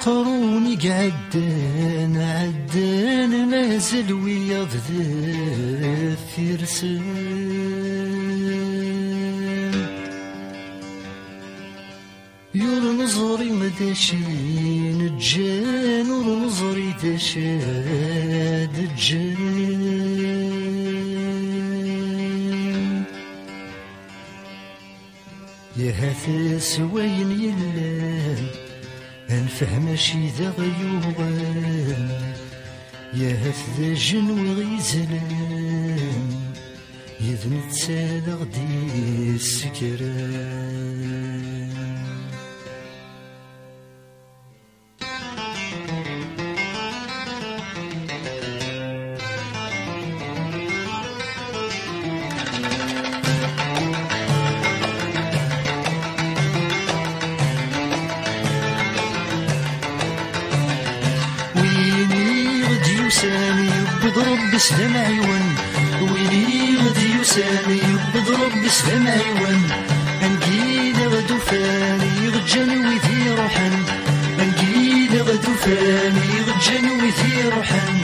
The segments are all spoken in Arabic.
قروني عدان مازال وياض ذا رسام يور نظري مداشين الجان ور نظري داشاد الجان يا هذا سوين يلان انفهم شي ذا غيوغان يا هذا جنو غيزلان يذن تسالغ دي السكران بضرب بسلام عيون ويلي غدي يساني بضرب بسلام عيون انقيد غدو فاني غجان ويدي روحان انقيد غدو فاني غجان ويدي روحان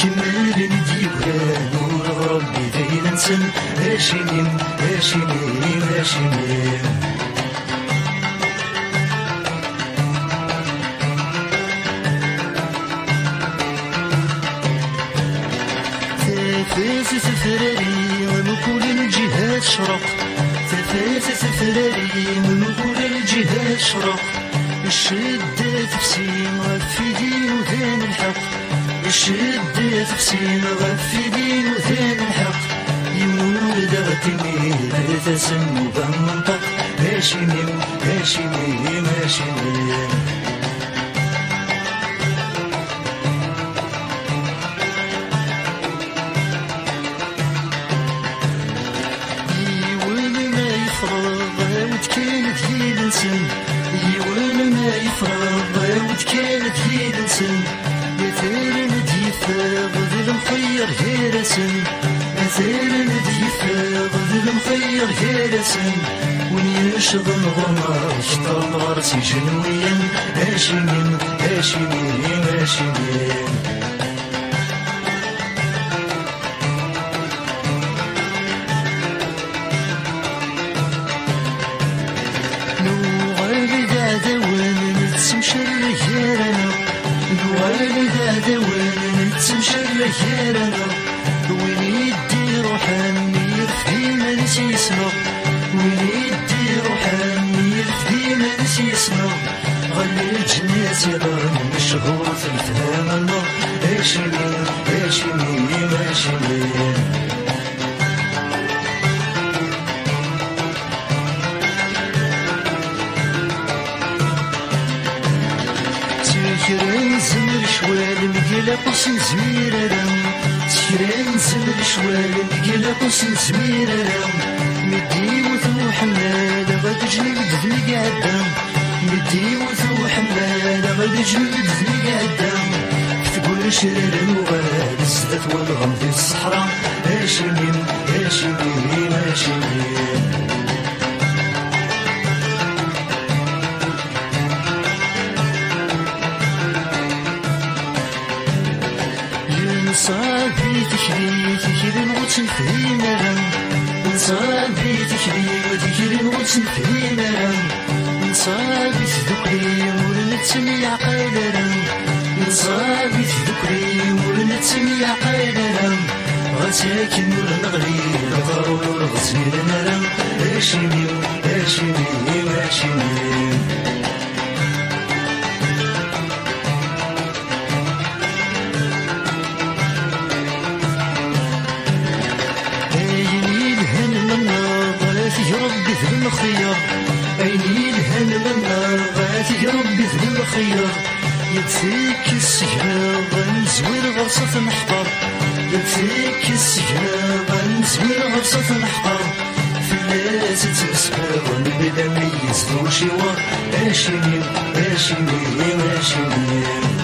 كمل نديوان ور ربي ذي ننسن هاشمين هاشمين هاشمين تفاسس الفراري ونقول الجهاد شرق تفاسس الفراري ونقول الجهاد شرق الشدة تفسين غفي دين وذان الحق الشدة تفسين غفي دين وذان الحق يمولد غتميل تسمو بمنطق هاشمين هاشمين هاشمين كانت هي الانسان يوان ما يفرض وتكانت هي الانسان مثال ندي فاض المخير هي رسم مثال ندي فاض المخير هي رسم ونيشغل غمار شطر راسي جنويا هاشمين هاشمين هاشمين الوالد هذا وين نتمشى خيرنا وين يدي روحاني يرفدي ما نسي يسمع وين يدي روحاني يرفدي ما نسي يسمع غني الجناس يضرب مشهور في الفهم الله هاشمين هاشمين هاشمين سكران زمر شوال مقلا قصن زميرا سكران زمر شوال مقلا قصن زميرا مدي وثو حمال غد جنب ذنق عدام مدي وثو حمال غد جنب ذنق عدام تقول شرر الوغاد السدات والغم في الصحراء هاشمين هاشمين هاشمين صافي تكري تكري نغوتن في مرام صافي تكري تكري نغوتن في مرام صافي تذكري ولنتسمي عقالرام صافي تذكري ولنتسمي عقالرام غساكن ولنغلي الغرور والغسيل نرام هاشمين هاشمين هاشمين ربي ذي المخير عيني الهن للنار غاتي ربي ذي المخير يدفيك السجرة غنزوير غرصة نحضر يدفيك السجرة غنزوير غرصة نحضر في الناس تسبب نبدا ميز ذو شوار هاشمين هاشمين هاشمين